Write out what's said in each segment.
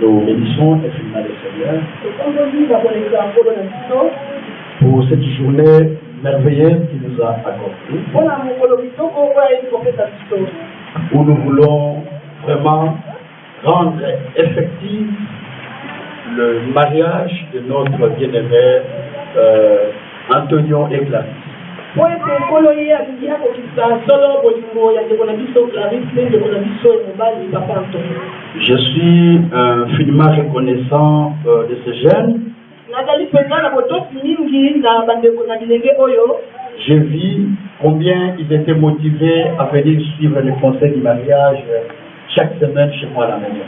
Nous bénissons infiniment le Seigneur pour cette journée merveilleuse qu'il nous a accordée, où nous voulons vraiment rendre effectif le mariage de notre bien-aimé Antonio et Clarisse. Je suis infiniment reconnaissant de ce jeune. J'ai vu combien ils étaient motivés à venir suivre le conseil du mariage chaque semaine chez moi à la maison.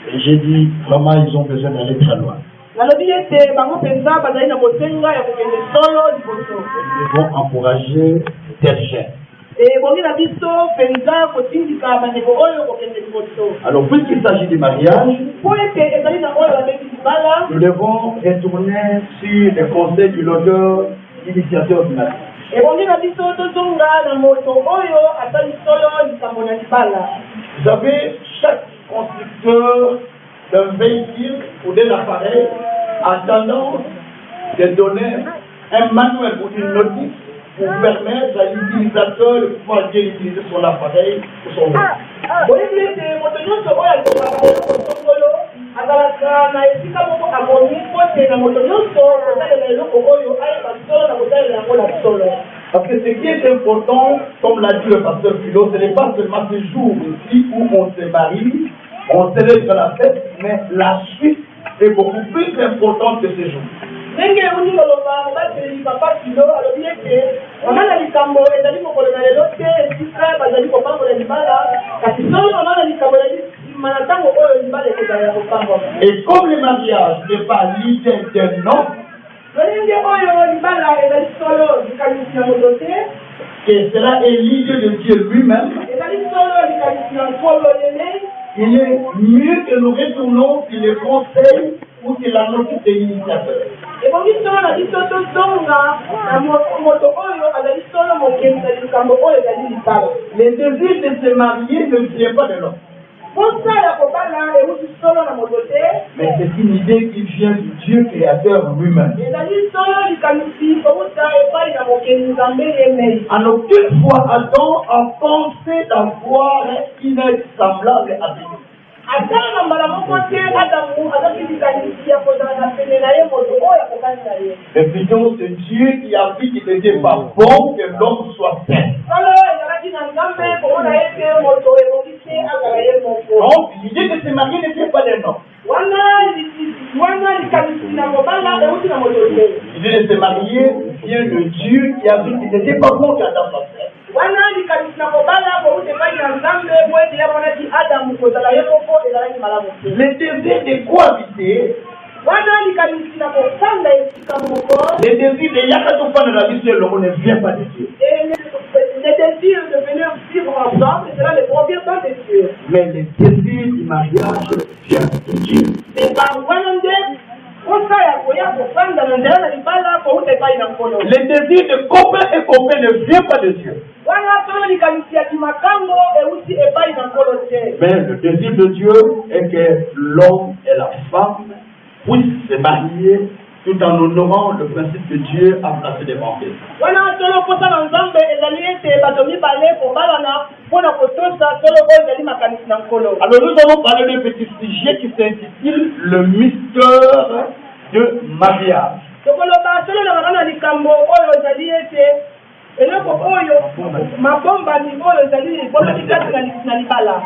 Et j'ai dit, vraiment, ils ont besoin d'aller très loin. Nous devons encourager tel jeunes. Alors, puisqu'il s'agit du mariage, nous devons retourner sur le conseil du loteur, l'initiateur du mariage. Vous savez, chaque constructeur d'un véhicule ou d'un appareil a tendance de donner un manuel ou une notice pour permettre à l'utilisateur de pouvoir bien utiliser son appareil ou son véhicule. Parce que ce qui est important, comme l'a dit le pasteur Philo, ce n'est pas seulement ce jour ici où on se marie, on célèbre la fête, mais la suite est beaucoup plus importante que ce jour. Et comme le mariage n'est pas l'idée d'un homme, que cela est l'idée de Dieu lui-même, il est mieux que nous retournons sur les conseils ou sur la notice de l'initiateur. Le désir de se marier ne vient pas de l'homme. Mais c'est une idée qui vient du Dieu créateur lui-même. En aucune fois Adam a pensé d'avoir une être semblable à Dieu. Mais plutôt c'est Dieu qui a vu qu'il n'était pas bon que l'homme soit saint. Donc l'idée de se marier n'était pas d'un homme. L'idée de se marier vient de Dieu qui a vu qu'il n'était pas bon qu'Adam soit saint. Le désir de cohabiter, le désir de Yakatoufan de la vie sur l'homme ne vient pas de Dieu. Le désir de venir vivre ensemble, cela ne provient pas de Dieu. Mais le désir du mariage vient de Dieu. Le désir de copain et copain ne vient pas de Dieu. Mais le désir de Dieu est que l'homme et la femme puissent se marier tout en honorant le principe que Dieu a placé devant eux. Alors nous allons parler d'un petit sujet qui s'intitule le mystère de mariage.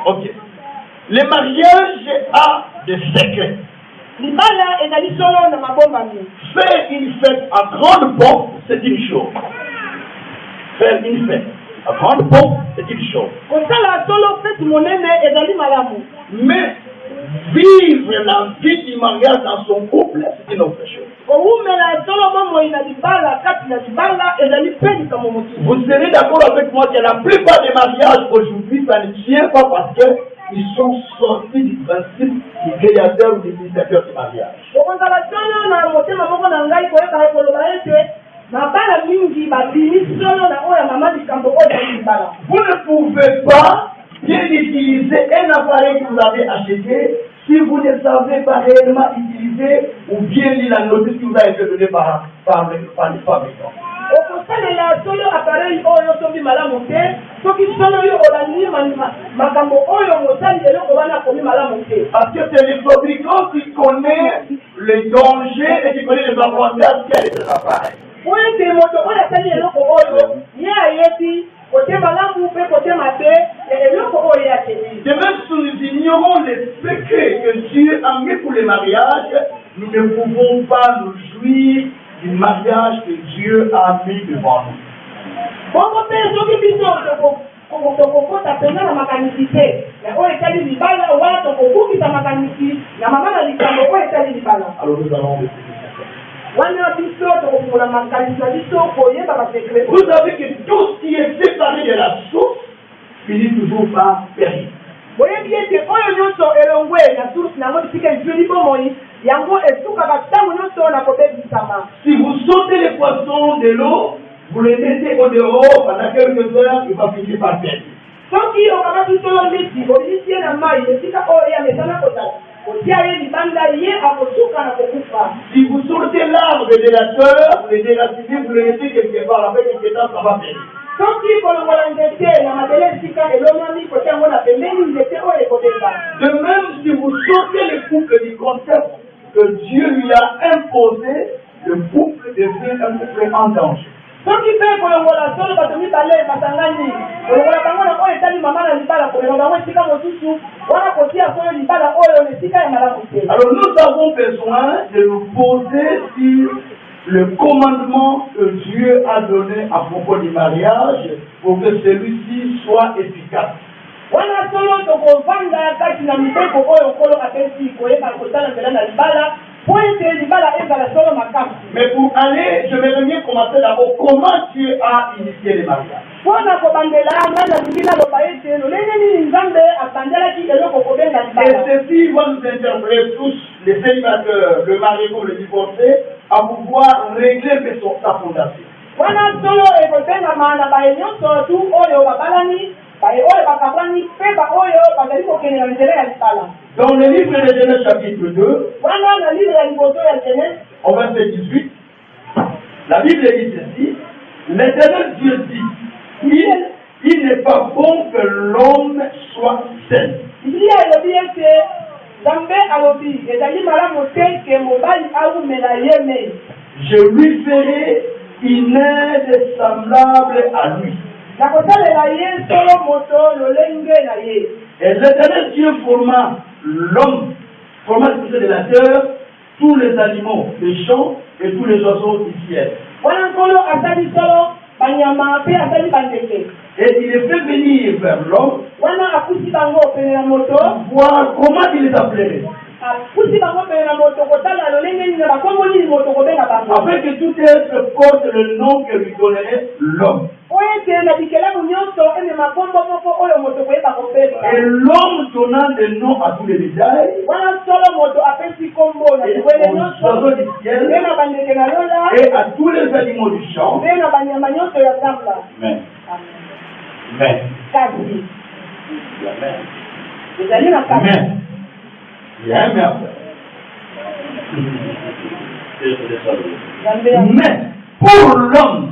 Ok. Le mariage a des secrets. Faire une fête à grande pompe, c'est une chose. Faire une fête à grande pompe, c'est une chose. Mais vivre la vie du mariage dans son couple, c'est une autre chose. Vous serez d'accord avec moi que la plupart des mariages aujourd'hui, ça ne tient pas parce qu'ils sont sortis du principe du créateur ou du initiateur du mariage. Vous ne pouvez pas bien utiliser un appareil que vous avez acheté si vous ne savez pas réellement utiliser ou bien lire la notice qui vous a été donnée par les fabricants. Parce que c'est les fabricants qui connaissent les dangers et qui connaissent les avantages qu'il y a de cet appareil. De même, si nous ignorons les secrets que Dieu a mis pour les mariages, nous ne pouvons pas nous jouir du mariage que Dieu a mis devant nous. Alors nous allons vous savez que tout ce qui est séparé de la source finit toujours par périr. Si vous sautez les poissons de l'eau, vous les mettez au dehors, pendant quelques heures, il va finir par périr. Si vous sortez l'arbre délateur, vous les déracinez, vous les mettez quelque part, après quelques temps, ça va périr. De même, si vous sortez le couple du concept que Dieu lui a imposé, le couple devient un couple en danger. Alors nous avons besoin de nous poser sur le commandement que Dieu a donné à propos du mariage pour que celui-ci soit efficace. Mais pour aller, je vais bien commencer d'abord comment Dieu a initié les mariages. Et ceci va nous interpeller tous, les célibataires, le mari comme le divorcé, à pouvoir régler sa fondation. Dans le livre de Genèse chapitre 2, au verset 18, la Bible dit ceci: l'Éternel Dieu dit, il n'est pas bon que l'homme soit seul. Je lui ferai une aide semblable à lui. Et l'Éternel Dieu forma l'homme, forma de la terre, tous les animaux des champs et tous les oiseaux du ciel. Et il les fait venir vers l'homme, voir comment il les appellerait. Afin que tout être porte le nom que lui donnerait l'homme. Et l'homme donnant des noms à tous les bétails, et aux oiseaux du ciel, et à tous les animaux du champ. Amen. Amen. Amen. Mais pour l'homme,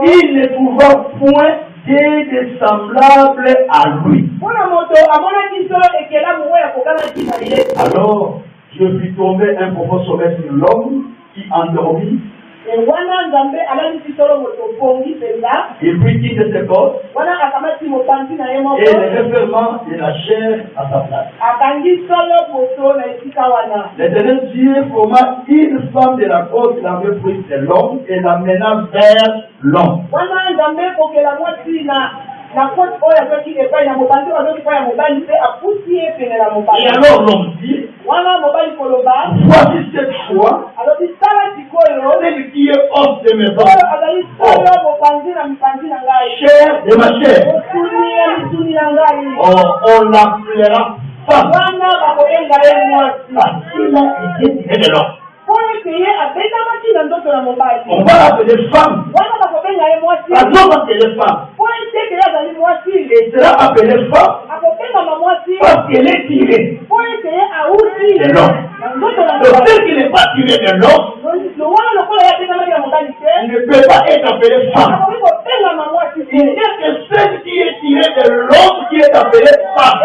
il ne trouva point d'aide semblable à lui. Alors, je vis tomber un profond sommeil sur l'homme qui endormit. Il prit une de ses cordes et le referma de la chair à sa place. L'Éternel Dieu forma une femme de la corde qui avait pris de l'homme et l'amena vers l'homme. Et alors l'homme dit: Voici cette fois, celle qui est hors de mes os, chair de ma chair. Oh, on l'appellera femme. Parce qu'il a été tiré de l'homme. On va l'appeler femme. Parce qu'elle est femme. Elle sera appelée femme parce qu'elle est tirée de l'homme. Donc celle qui n'est pas tirée de l'homme ne peut pas être appelée femme. Il n'y a que celle qui est tirée de l'homme qui est appelée femme.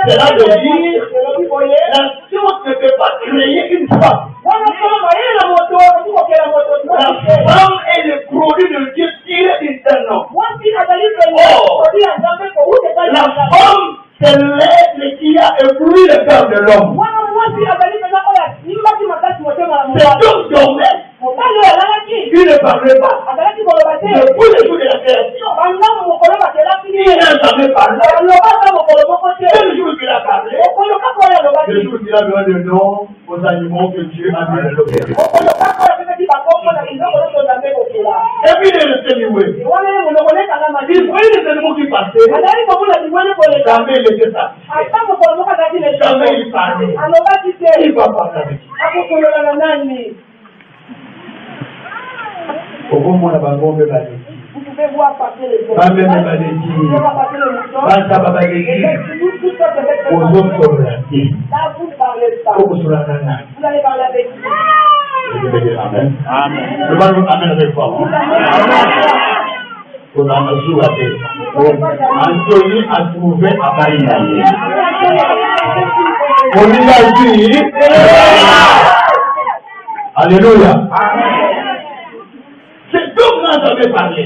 Cela veut dire la science ne peut pas créer une femme. La femme est le produit de Dieu tiré d'un homme. La femme, c'est l'être qui a ébloui le cœur de l'homme. C'est donc dormait. Il ne parlait pas. Depuis le jour de la création, il n'a jamais parlé. C'est le jour qu'il a parlé. Le jour qu'il a donné le nom aux animaux que Dieu a mis dans le cœur. Et puis il est resté muet. Il voyait les animaux qui passaient. Jamais il était satisfait. Jamais il parlait. Il va parler avec lui. Vous pouvez voir passer les choses. Vous allez parler avec lui. Amen. Amen. Amen avec toi. Anthony a trouvé à Marinaïe. On lui a dit Alléluia. C'est donc là que j'avais parlé.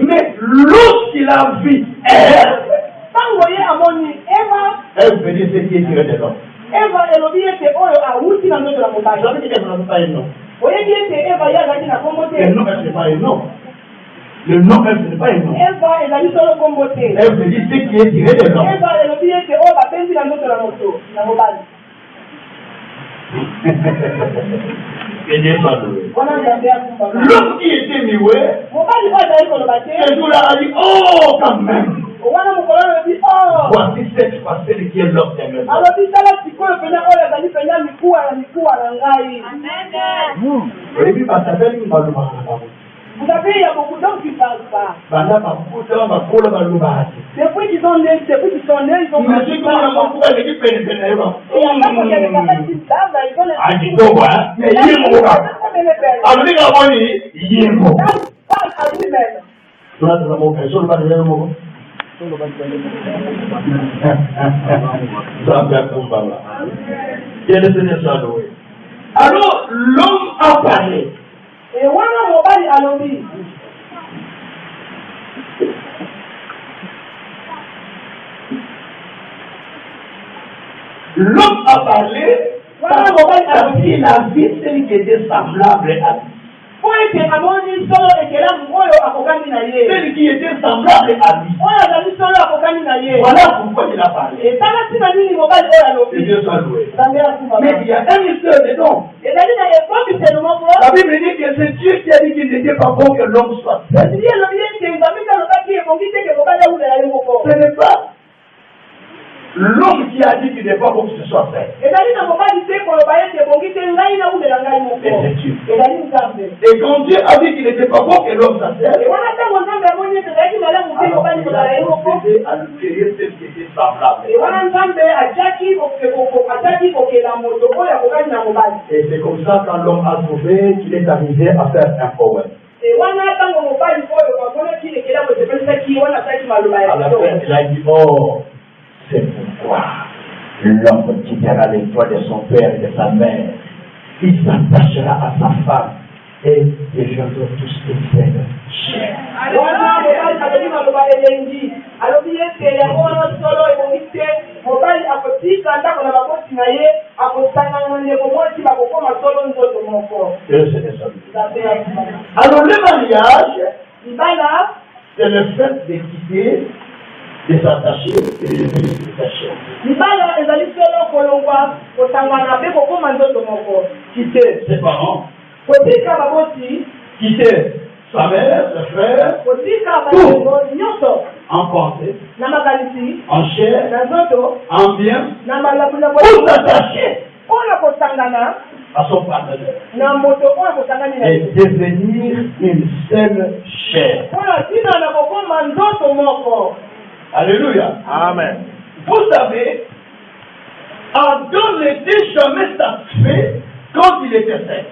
Mais lorsqu'il a vu elle venait se tirer de l'homme. Eva elobi ete oyo awuti na ndoto la mobali. J'avais dit qu'elle n'avait pas un nom. Oyebi ete Eva yazaki na kombo te. Le nom, elle n'est pas un nom. Le nom, elle n'est pas un nom. Eva ezali solo kombo te. Elle veut dire ce qui est tiré de l'homme. Eva elobi ete oyo bapenzi na ndoto la moto na mobali. L'homme qui était muet, ce jour-là a dit, oh, quand même. Voici cette facette qui est l'homme de mes os. Vous savez, il y a beaucoup d'hommes qui ne parlent pas. Depuis qu'ils sont nés, ils ont Imagine comment on a beaucoup de gens qui et après, quand il y a des personnes qui savent, ils ont les alors l'homme a parlé. et wana mobali alobi l'homme a parlé parce qu'il a vu celle qui était semblable à lui. Celle qui était semblable à lui. Voilà pourquoi il a parlé. Et Dieu soit loué. Mais il y a un mystère dedans. La Bible dit que c'est Dieu qui a dit qu'il n'était pas bon que l'homme soit. Ce n'est pas l'homme qui a dit qu'il n'est pas bon que ce soit fait. Et c'est Dieu. Et quand Dieu a dit qu'il n'était pas bon que l'homme s'assère, alors il a procédé à lui créer celle qui était semblable. Et c'est comme ça quand l'homme a trouvé qu'il est arrivé à faire un poème. À la fin, il a dit, oh, c'est pourquoi l'homme quittera les toits de son père et de sa mère. Il s'attachera à sa femme et deviendront tous des frères. Alors le mariage, c'est le fait de quitter, de s'attacher attachés et les esprits détachés. libala ezali solo kolongwa kosangana mpe kokoma nzoto moko. Quitter ses parents, Kotika baboti, quitter sa mère, ses frères, kotika balengo nyonso en pensée, na makanisi, en chair, na nzoto, en bien, na malamu na pour bolingo s'attacher mpona kosangana à son partenaire na moto oyo kosangani na et ye. devenir une seule chair. mpona ntina na kokoma nzoto moko. Alléluia. Amen. Vous savez, Adam n'était jamais satisfait quand il était seul.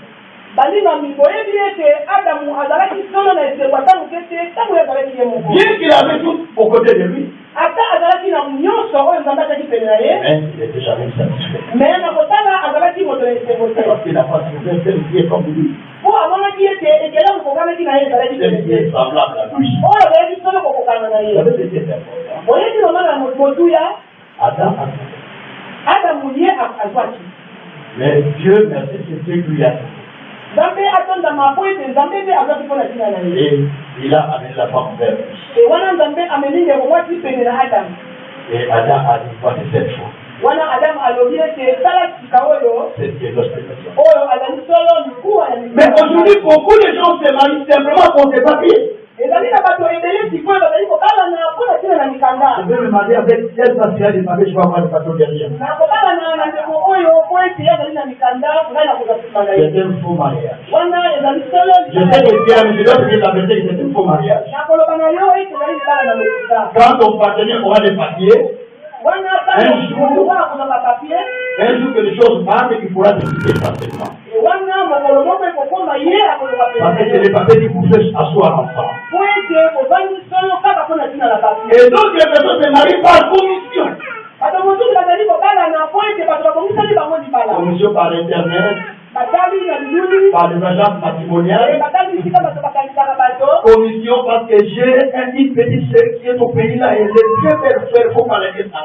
balingami boyebi ete adamu azalaki solo na esengo ata moke te ntango ye azalaki ye moko. Bien qu'il avait tout aux côtés de lui, ata azalaki na nyonso oyo nzambe ataki pene na ye, mais il n'était jamais satisfait. me na kotala azalaki moto na esengo te. Parce qu'il n'a pas trouvé celle qui est comme lui, po amonaki ete ekelamu kokanaki na ye ezalaki celle pene qui est te semblable à lui. oyo azalaki solo kokokana na Vous ye. savez ce qui est important. boyebi mama na motuya Adam a trouvé. adamu ye azwaki. Mais Dieu, merci, c'est Dieu qui lui a trouvé. nzambe atondama po ete nzambe nde azwaki mpo na ntina na ye. Et il a amené la femme vers lui. e wana nzambe amemi ndeko mwasi pene na adamu. Et Adam a dit, voici cette fois, wana adamu alobi ete tala sika oyo c'est Dieu notre Seigneur. oyo azali solo likuwa ya Mais aujourd'hui, beaucoup de gens se marient simplement pour des papiers. ezali na bato ebele sikoyo bazali kobalana mpo na ntina na mikanda. Je vais me marier avec elle parce qu'elle est mariée, je vais avoir des patrons derrière. na kobalana na ndeko oyo po ete ye azali na mikanda ngai na koza nsima na ye. C'est un faux mariage. wana ezali solo Je sais que Dieu a dit la vérité, que c'est un faux mariage. na koloba na yo ete ezali libala na lokuta. Quand ton partenaire aura des papiers, wana Un jour. ntango akozanga papie un jour que les choses marchent, il pourra décider facilement. wana mokolo moko ekokoma ye akoloba Parce que c'est pene les papiers qui pouvaient asseoir ensemble. po ete kovandi solo kaka mpo na ntina na papie. Et d'autres personnes se marient par commission. bato mosusu bazali kobalana po ete bato bakomisani bango libala Commission par Internet, batali na biluli par les agences matrimoniales. batali bisika bato bakanisaka bato. Commission parce que j'ai une petite sœur qui est au pays là, elle est très belle sœur, il faut parler de ça.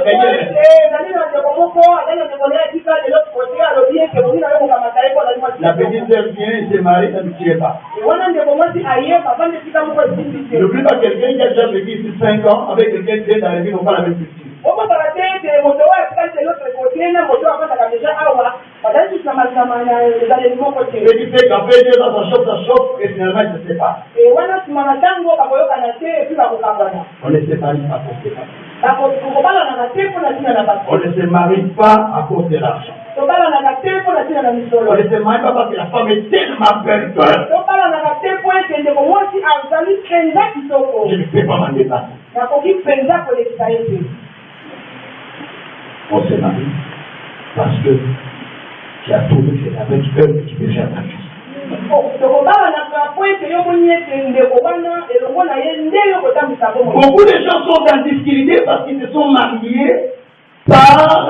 ezali na ndeko moko azali na ndeko naye atika lelo kote alobi ete bongi na yo kokamata ye po azali mwasi. La petite sœur vient, elle se marie, ça ne tire pas. wana ndeko mwasi ayeba bafandi esika moko esimbi te. N'oublie pas quelqu'un qui a déjà vécu ici 5 ans avec quelqu'un qui vient d'arriver, ils n'ont pas la même culture. okosaka te ete moto oyo atikali te lotre kote na moto oyo afandaka deja awa bazali susu na masama na ezaleli moko te. Et tu fais qu'après 2 ans, ça choque, et finalement, ils se séparent. wana nsima na ntango bakoyokana te epi bakokangana. On ne se marie pas pour se marier. kobalanaka te mpo na ntina na bato. On ne se marie pas à cause de l'argent. tobalanaka te mpo na ntina na On misolo. ne se marie pas parce que la femme est tellement belle que tobalanaka te mpo ete ndeko mwasi azali mpenza kitoko. je ne peux pas m'en dépasser. nakoki mpenza kolekisa ye te. On se marie parce que tu as trouvé que c'est avec eux que tu peux faire ta vie. tokobalanaka po ete yo moni ete ndeko wana elongo na ye nde yo kotambisa bongo. Beaucoup de gens sont en difficulté parce qu'ils se sont mariés par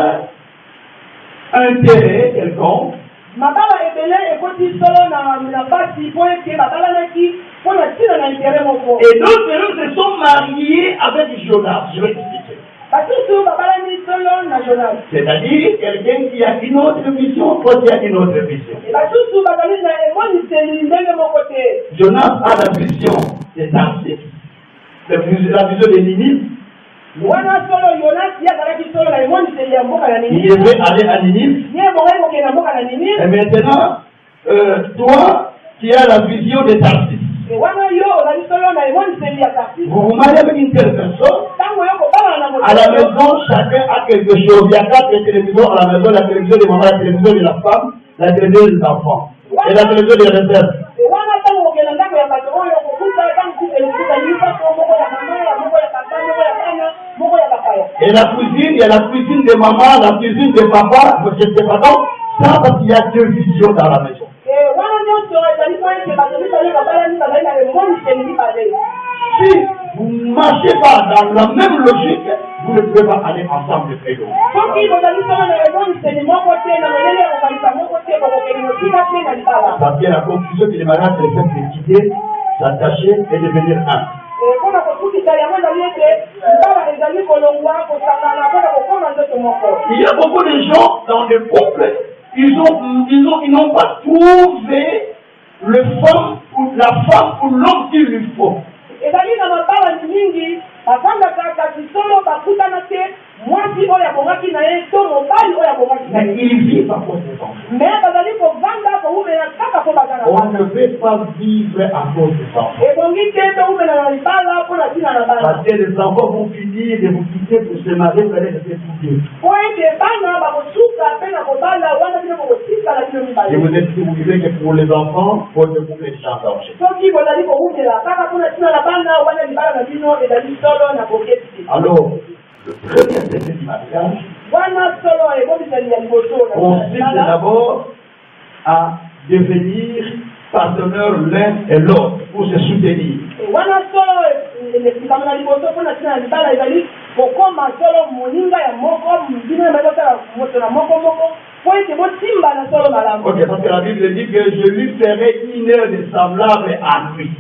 intérêt quelconque. mabala ebele ekoti solo na basi po ete babalanaki mpo na ntina na intere moko. Et d'autres se sont mariés avec Jonas. Je vais t'expliquer. basusu babalani solo na jonas. C'est-à-dire quelqu'un qui a une autre vision, toi qui a une autre vision. basusu bazali na emoniseli ndenge moko te. Jonas a la vision des Tarsis, la vision des Ninive. wana solo yonas ye azalaki solo na emoniseli ya mboka na Il ninive. devait aller à Ninive. ye bongai kokende na mboka na ninive. Et maintenant, toi qui as la vision des Tarsis, wana yo ozali solo na emoniseli ya tarsis. vous vous mariez avec une telle personne. ntango yo kobalana na moto À la maison, chacun a quelque chose. Il y a 4 télévisions à la maison, la télévision des mamans, la télévision de la femme, la télévision des enfants. Et la télévision des réserves. wana ntango kokende ndako ya bato oyo kokuta ntango elikuta lisato moko ya mama ya moko ya papa moko ya bana moko ya bapaya. Et la cuisine, il y a la cuisine de maman, la cuisine de papa, je ne sais pas donc. Ça, parce qu'il y a 2 visions dans la maison. wana nyonso ezali po ete bato mibale babalani bazali na emoniseli mibale. Si vous ne marchez pas dans la même logique, vous ne pouvez pas aller ensemble très loin. soki bozali solo na emoniseli moko te na lolele ya kokanisa moko te bokokende mosika te na libala. Parce que la conclusion que les mariages, c'est le fait de quitter, s'attacher et devenir un. mpona kosukisa yango ezali ete libala ezali kolongwa kosangana mpona kokoma nzoto moko. Il y a beaucoup de gens dans le couple, ils n'ont pas trouvé la femme ou l'homme qu'il lui faut. ezali na mabalani mingi Mais ils vivent à cause des enfants. On ne peut pas vivre à cause des enfants. Parce que les enfants vont finir de vous quitter pour se marier, vous allez rester tous deux. Et vous êtes si vous vivez que pour les enfants, pour ne vous mettre en danger. Alors, le premier secret du mariage consiste d'abord à devenir partenaires l'un et l'autre pour se soutenir. Ok, parce que la Bible dit que je lui ferai une heure de semblable à lui.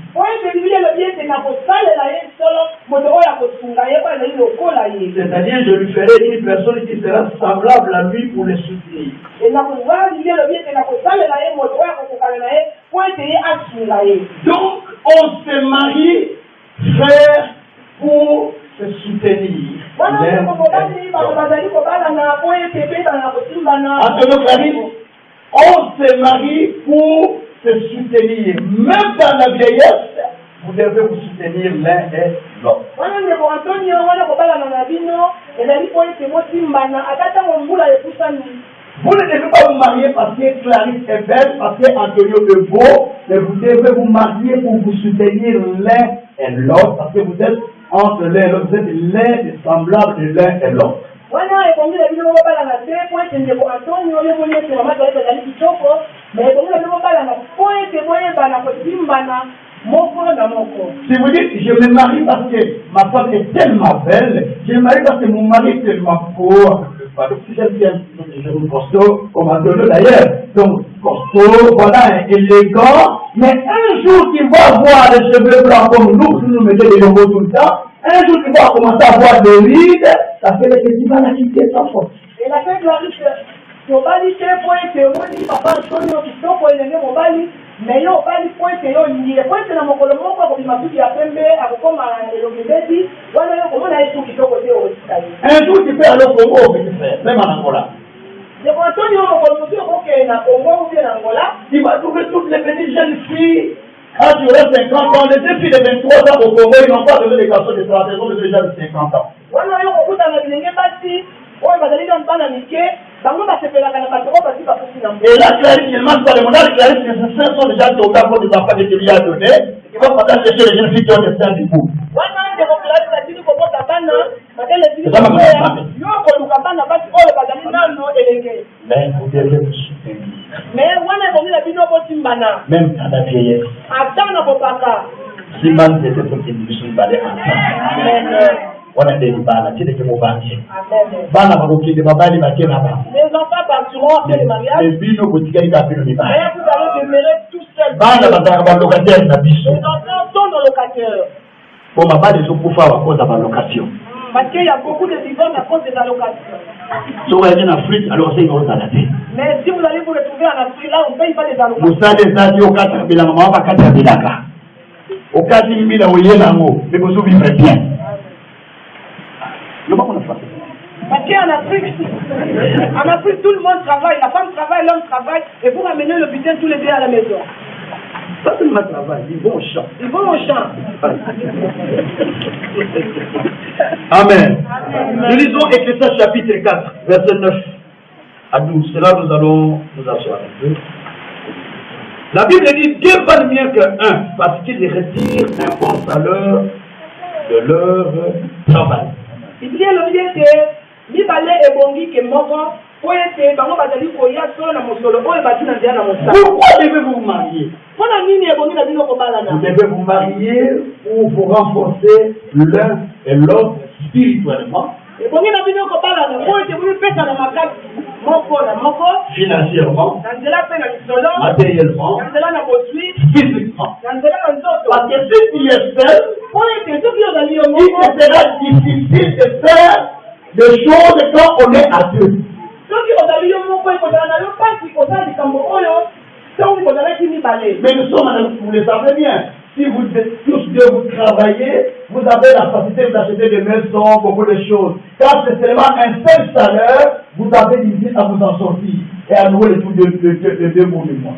C'est-à-dire, je lui ferai une personne qui sera semblable à lui pour le soutenir. Donc, on se marie, frère, pour se soutenir. On se marie pour se soutenir. Même dans la vieillesse, vous devez vous soutenir l'un et l'autre. Vous ne devez pas vous marier parce que Clarisse est belle, parce que Antonio est beau, mais vous devez vous marier pour vous soutenir l'un et l'autre, parce que vous êtes entre l'un et l'autre, vous êtes l'un des semblables de l'un et l'autre. Si vous dites, je me marie parce que ma femme est tellement belle, je me marie parce que mon mari est tellement beau, j'aime bien les jeunes costauds, comme Antonio d'ailleurs, donc costaud, voilà, élégant, mais un jour qu'il va avoir les cheveux blancs comme nous mettons des logos tout le temps, un jour qu'il va commencer à avoir des rides, ça fait que tu vas la quitter sans faute. Et la fête Clarisse, mais yo bali point yo ni point na mokolo moko ko bimatu ya pembe akokoma elongezeti wana yo komona yesu kitoko te o tsai un jour tu peux aller au Congo même en Angola je crois que yo mokolo monsieur OK na Congo ou bien en Angola tu vas trouver toutes les petites jeunes filles quand tu auras 50 ans les filles de 23 ans au Congo ils n'ont pas besoin de garçons de 30 ans ils ont déjà de 50 ans wana yo kokuta na bilenge basi oyo bazali na bana mike. Et là, Clarisse, il manque pas les modèles. Clarisse, les seins sont déjà tombés pour des enfants que tu lui as donnés. Il va falloir chercher les jeunes filles qui ont des seins du coup. Mais vous devez vous soutenir. Même dans la vieillesse. Si mal c'était pour qu'ils nous soient balés ensemble. On a des balles, tu sais que mon banquier. Les enfants partiront après le mariage. Les enfants sont nos locataires. Parce qu'il y a beaucoup de divorces à cause des allocations. Mais si vous allez vous retrouver en Afrique, là, on ne paye pas les allocations. Parce qu'en Afrique, tout le monde travaille, la femme travaille, l'homme travaille, et vous ramenez le butin tous les deux à la maison. Pas seulement travail, ils vont au champ. Ils vont au champ. Amen. Nous lisons Ecclésiaste chapitre 4, verset 9 à 12. C'est là que nous allons nous asseoir un peu. La Bible dit 2 valent mieux qu'un, parce qu'ils retirent un bon salaire de leur travail. Il dit le bien que ni balé et bongi que moko pourquoi devez-vous vous marier? Vous devez vous marier pour vous renforcer l'un et l'autre spirituellement, financièrement, matériellement, physiquement. Parce que si tu es seul, il te sera difficile de faire des choses quand on est à deux. Mais nous sommes, vous le savez bien, si vous êtes tous deux, vous travaillez, vous avez la facilité d'acheter des maisons, beaucoup de choses. Quand c'est seulement un seul salaire, vous avez l'idée à vous en sortir et à nouer le tout de 2 mois du mois.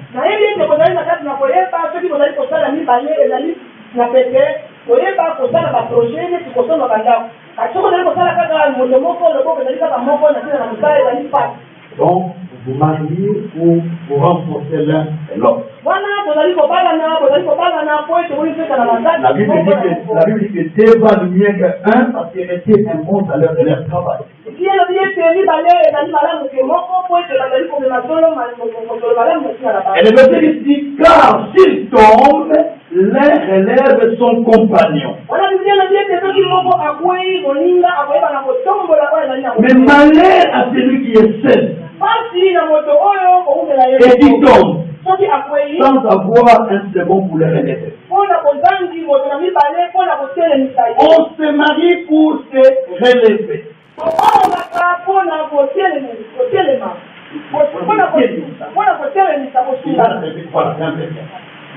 Donc, vous mariez pour vous renforcer l'un et l'autre. La Bible dit que Dieu valent mieux qu'un parce qu'il était du monde à leur travail. Et le verset dit, car s'il tombe, l'un relève son compagnon. Mais malheur à celui qui est seul et qui tombe sans avoir un second pour le relever. On se marie pour se relever.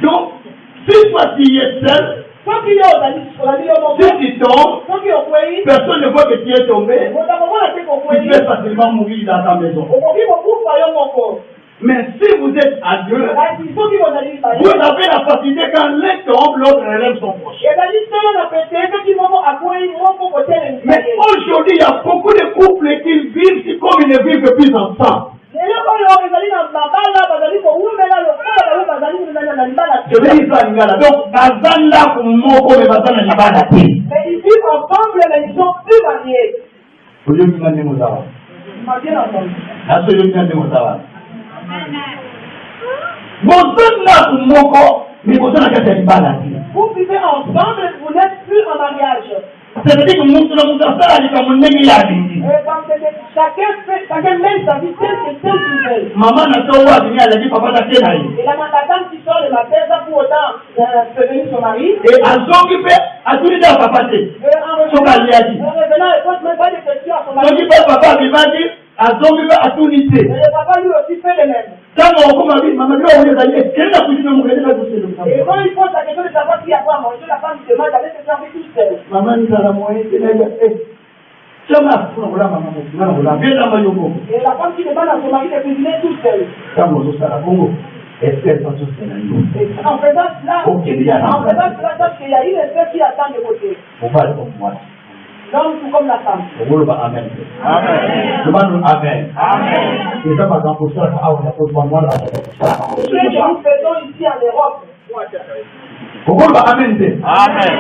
Donc, si toi tu es seul, si tu tombes, personne ne voit que tu es tombé, tu peux facilement mourir dans ta maison. Mais si vous êtes à deux, vous avez la facilité quand l'un tombe, l'autre relève son prochain. Mais aujourd'hui, il y a beaucoup de couples qui vivent comme ils ne vivent plus ensemble. Je vais dire ça, donc, Bazanda pour Moko et Bazanda Nibana. Mais ils vivent ensemble, mais ils sont plus mariés. Vous devez demander mon savoir. Vous vivez ensemble, vous n'êtes plus en mariage. Ça veut dire que chacun mène sa vie telle qu'il veut. Maman n'a pas dit elle a dit papa n'a pas. Et la dame qui sort le matin, ça pour autant prévenir son mari. Et à son qui fait, à tout le temps papa dit. En revenant, elle ne pose même pas de questions à son mari. Donc il fait papa qui va dire. À son qui fait à tout l'ité. Et le papa lui aussi fait le même. Quand on commence à dire, maman, quelle est la cuisine de mon frère? Et quand il pose la question de savoir qui a quoi à manger, la femme lui demande d'aller se faire tout seul. Maman, il a la moyenne, c'est la maman. Et la femme qui demande à son mari de cuisiner tout seul. En faisant cela, qu'il y a une espèce qui attend de côté. L'homme tout comme la femme. Amen. Amen. Amen. C'est ça, par exemple, pour ça, on a posé moi là. Ce que nous faisons ici en Europe. Amen. Amen.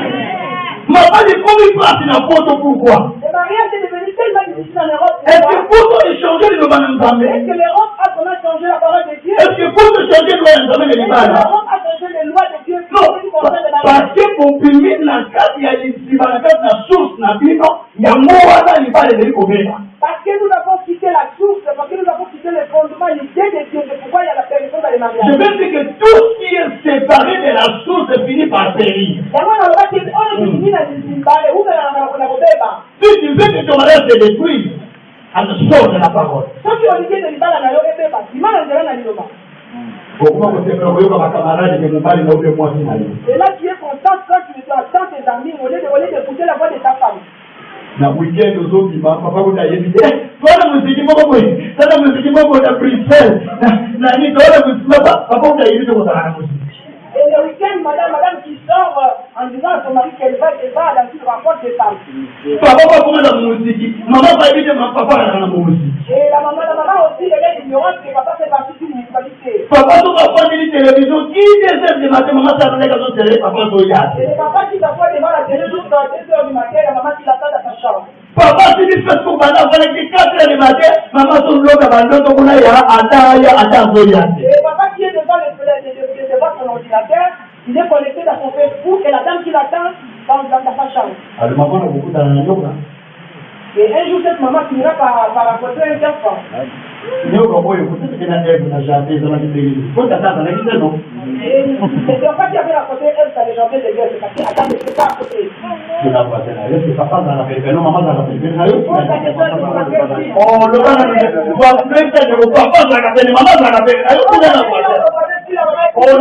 Maman, il faut une place dans la photo, pourquoi? Le mariage est devenu tellement difficile en Europe. Est-ce que pour changer le Liban? Est-ce que l'Europe a comment changé la parole de Dieu? Est-ce que pour changer le Liban? L'Europe a changé les lois de Dieu. Non, parce que pour punir la carte, il y a la source, il y a un mot à la parce que nous avons quitté la source, parce que nous avons quitté le fondement, l'idée de Dieu, c'est pourquoi il y a la permission dans les mariages. Je veux dire que tout ce qui est séparé de la source finit par périr. Si tu veux que ton mariage se détruise, elle sort de la parole. Et là, tu es content quand tu entends tes amis, au lieu d'écouter la voix de ta femme. Na weekend aujourd'hui, papa vous a évité. Toi, la musique, moi, ça la musique, moi, on a pris seul. La nuit, toi, la musique, papa vous a évité pour ça, la musique. Et le week-end, madame qui sort en disant à son mari qu'elle va à la suite rencontre des femmes. Papa va comment la musique? Maman va éviter ma papa à la musique. Et la maman aussi, elle est ignorante que papa fait partie d'une municipalité. Papa, tu vas prendre une télévision, qui désire de matin, maman s'attendait à son télé, papa regarde. Et le papa qui s'assoit devant la télé jusqu'à 2h du matin, la maman qui l'attend dans sa chambre. Papa, si tu fais ce qu'on va faire, voilà, 4h du matin, maman son blog à l'autre, on a attends, regarde. Et le papa qui est devant son ordinateur, il est connecté dans son Facebook et la dame qui l'attend dans sa chambre. Alors, maman a beaucoup d'argent. Et un jour, cette maman finira par rencontrer un enfant. Et le papa qui avait raconté elle, ça les jambes de guerre, c'est parce qu'Adam n'était pas à côté. Oh, le papa, On a eu un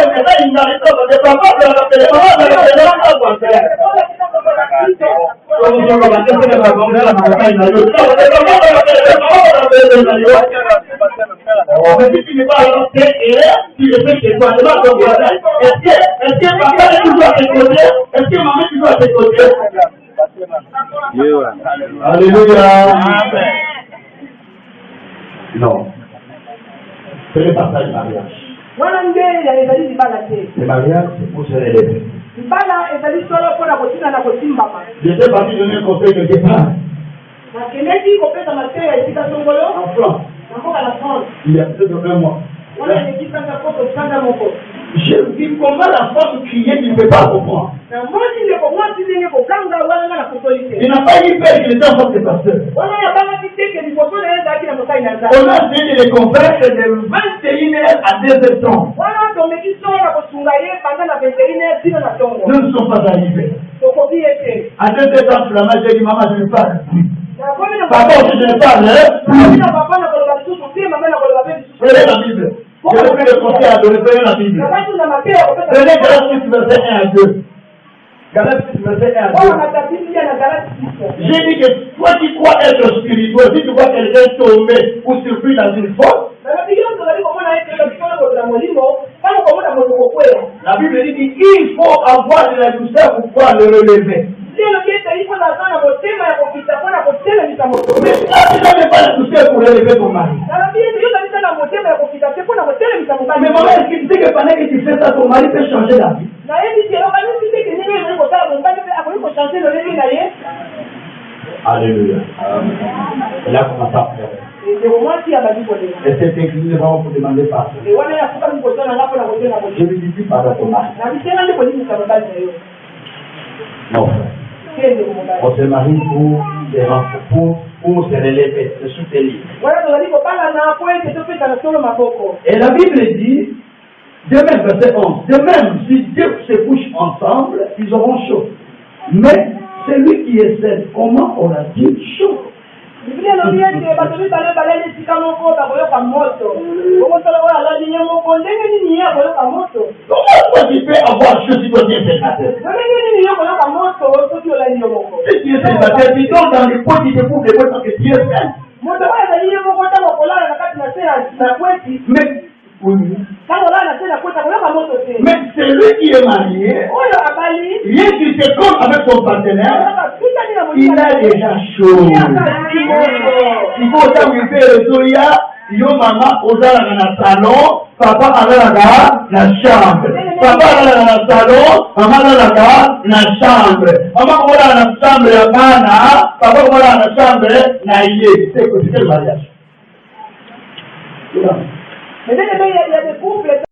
message, il n'arrive pas, parce que papa, il a appelé maman, il a appelé maman, quoi. Mais si tu n'es pas alors, tu le fais chez toi, demande ton voisin. Est-ce que papa est toujours à tes côtés? Est-ce que maman est toujours à tes côtés? Alléluia. Amen. Non. Ce n'est pas ça le mariage. Le mariage, c'est pour se relever. J'étais parti donner un conseil quelque part. En France. Il y a peut-être 1 mois. Je dis comment la femme criait, tu ne peux pas comprendre. Il n'a pas eu peur qu'il était en face de pasteur. On a essayé de les convaincre de 21h à 2h30. Nous ne sommes pas arrivés. À 2h30, la maman, j'ai dit, maman, je ne parle plus. Papa, je ne parle plus. Prenez la Bible. Je vais plus le conseil à donner, prenez la Bible. Prenez Galates 6, verset 1 à 2. Galates 6, verset 1 à 2. J'ai dit que toi qui crois être spirituel, si tu vois quelqu'un tomber ou surpris dans une faute, la Bible dit qu'il faut avoir de la douceur pour pouvoir le relever. Mais là, tu n'avais pas la douceur pour relever ton mari. Mais maman, est-ce que tu sais que pendant que tu fais ça, ton mari peut changer la vie? Alléluia. Et là, comment ça faire? Et c'est écrit, nous allons vous demander pardon. Je lui dis pardon à ton mari. Non, frère. On se marie pour se relever, se soutenir. Et la Bible dit, de même, verset 11, de même, si deux se couchent ensemble, ils auront chaud. Mais celui qui est seul, comment aura-t-il chaud? Comment toi tu peux avoir chaud si toi tu es célibataire? Si tu es célibataire, tu dors dans les potes, tu te couvres les potes parce que tu es seul. Mais oui. Mais celui qui est marié, rien qu'il se compte avec son partenaire, il a déjà chaud. Il faut savoir qu'il fait le soya, yo maman, osala dans le salon, papa a dans la chambre. Papa a dans le salon, maman a dans la chambre. Maman a dans la chambre ya bana, papa a dans la chambre na yé. C'est le mariage. Mais il y a des couples.